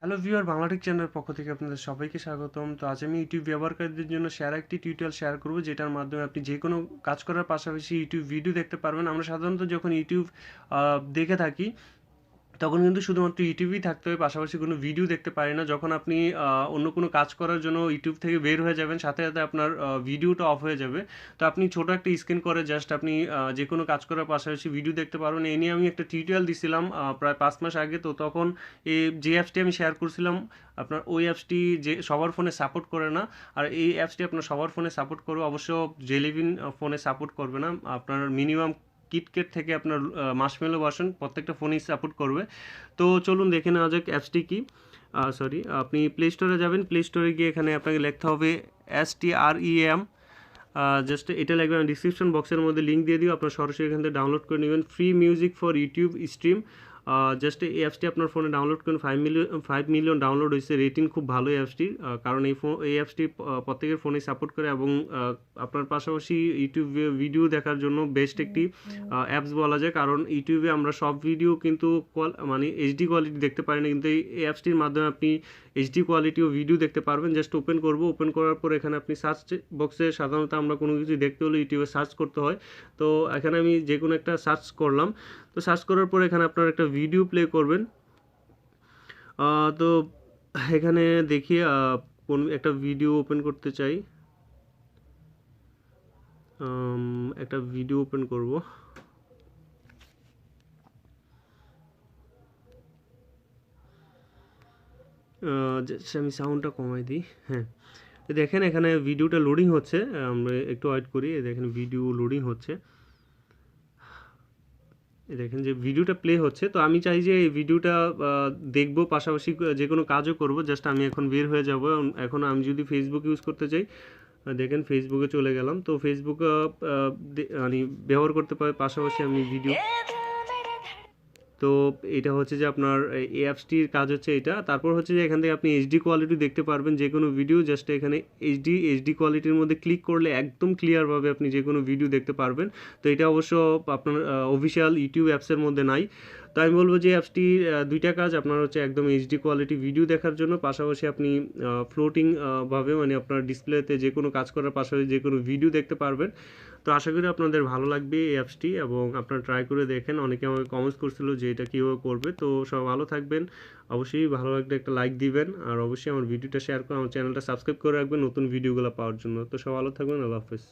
Hello viewer Bangla Tech চ্যানেলের পক্ষ থেকে আপনাদের সবাইকে স্বাগতম। তো আজ আমি ইউটিউব ব্যবহারকারীদের জন্য একটি টিউটোরিয়াল শেয়ার করব, যেটার মাধ্যমে আপনি যে কোনো কাজ করার পাশাপাশি ইউটিউব ভিডিও দেখতে পারবেন। আমরা সাধারণত যখন ইউটিউব দেখে থাকি তখন কিন্তু শুধুমাত্র ইউটিউবেই থাকতে হয়, পাশাপাশি কোনো ভিডিও দেখতে পারি না। যখন আপনি অন্য কোনো কাজ করার জন্য ইউটিউব থেকে বের হয়ে যাবেন, সাথে সাথে আপনার ভিডিওটা অফ হয়ে যাবে। তো আপনি ছোট একটা স্ক্রিন করে জাস্ট আপনি যে কোনো কাজ করার পাশাপাশি ভিডিও দেখতে পারবেন। এই নিয়ে আমি একটা টিউটোরিয়াল দিছিলাম প্রায় 5 মাস আগে। তো তখন যে অ্যাপসটি আমি শেয়ার করছিলাম, আপনার ওই অ্যাপসটি যে সবার ফোনে সাপোর্ট করে না। আর এই অ্যাপসটি আপনার সবার ফোনে সাপোর্ট করবে, অবশ্য জেলিভিন ফোনে সাপোর্ট করবে না। আপনার মিনিমাম কিটকেট থেকে আপনার মার্শমেলো ভার্সন প্রত্যেকটা ফোনই সাপোর্ট করবে। তো চলুন দেখে নেওয়া যাক অ্যাপসটি কি। আপনি প্লে স্টোরে যাবেন। প্লে স্টোরে গিয়ে এখানে আপনাকে লিখতে হবে STREAM। জাস্ট এটা লাগবে। আমি ডিসক্রিপশন বক্সের মধ্যে লিঙ্ক দিয়ে দিও, আপনার সরাসরি এখান থেকে ডাউনলোড করে নেবেন। Free music for YouTube stream. Just এই অ্যাপসটি আপনার ফোনে ডাউনলোড করুন। 5 মিলিয়ন ডাউনলোড হয়েছে। রেটিং খুব ভালো এই অ্যাপসটির, কারণ এই অ্যাপসটি প্রত্যেকের ফোনে সাপোর্ট করে এবং আপনার পাশাপাশি ইউটিউবে ভিডিও দেখার জন্য বেস্ট একটি অ্যাপস বলা যায়। কারণ ইউটিউবে আমরা সব ভিডিও কিন্তু মানে এইচডি কোয়ালিটি দেখতে পারি না, কিন্তু এই অ্যাপসটির মাধ্যমে আপনি এইচডি কোয়ালিটিও ভিডিও দেখতে পারবেন। জাস্ট ওপেন করব। ওপেন করার পর এখানে আপনি সার্চ বক্সে সাধারণত আমরা কোনো কিছু দেখতে হলে ইউটিউবে সার্চ করতে হয়। তো এখানে আমি যে কোনো একটা সার্চ করলাম। তো সার্চ করার পর এখানে আপনার একটা ভিডিও প্লে করবেন। তো এখানে দেখি কোন একটা ভিডিও ওপেন করতে চাই। একটা ভিডিও ওপেন করব। আমি সাউন্ডটা কমাই দিই। হ্যাঁ, দেখেন এখানে ভিডিওটা লোডিং হচ্ছে। আমরা একটু ওয়েট করি। দেখেন ভিডিও লোডিং হচ্ছে। দেখেন যে ভিডিওটা প্লে হচ্ছে। তো আমি চাই যে এই ভিডিওটা দেখবো, পাশাপাশি যে কোনো কাজও করব। জাস্ট আমি এখন বের হয়ে যাব। এখন আমি যদি ফেসবুক ইউজ করতে চাই, দেখেন ফেসবুকে চলে গেলাম। তো ফেসবুক মানে ব্যবহার করতে পারি, পাশাপাশি আমি ভিডিও। তো এটা হচ্ছে যে আপনার এই অ্যাপসটির কাজ হচ্ছে এটা। তারপর হচ্ছে যে এখান থেকে আপনি এইচডি কোয়ালিটি দেখতে পারবেন যে কোনো ভিডিও। জাস্ট এখানে এইচডি কোয়ালিটির মধ্যে ক্লিক করলে একদম ক্লিয়ারভাবে আপনি যে কোনো ভিডিও দেখতে পারবেন। তো এটা অবশ্য আপনার অফিসিয়াল ইউটিউব অ্যাপসের মধ্যে নাই। তো আমি বলবো যে অ্যাপসটি দুইটা কাজ আপনার হচ্ছে একদম এইচডি কোয়ালিটি ভিডিও দেখার জন্য, পাশাপাশি আপনি ফ্লোটিং ভাবে মানে আপনার ডিসপ্লেতে যে কোনো কাজ করার পাশাপাশি যে কোনো ভিডিও দেখতে পারবেন। তো আশা করি আপনাদের ভালো লাগবে এই অ্যাপসটি এবং আপনারা ট্রাই করে দেখেন। অনেকে আমাকে কমেন্টস করছিল যে এটা কীভাবে করবে। তো সব ভালো থাকবেন। অবশ্যই ভালো লাগলে একটা লাইক দিবেন, আর অবশ্যই আমার ভিডিওটা শেয়ার করে আমার চ্যানেলটা সাবস্ক্রাইব করে রাখবেন নতুন ভিডিওগুলো পাওয়ার জন্য। তো সব ভালো থাকবেন। আল্লাহ হাফেজ।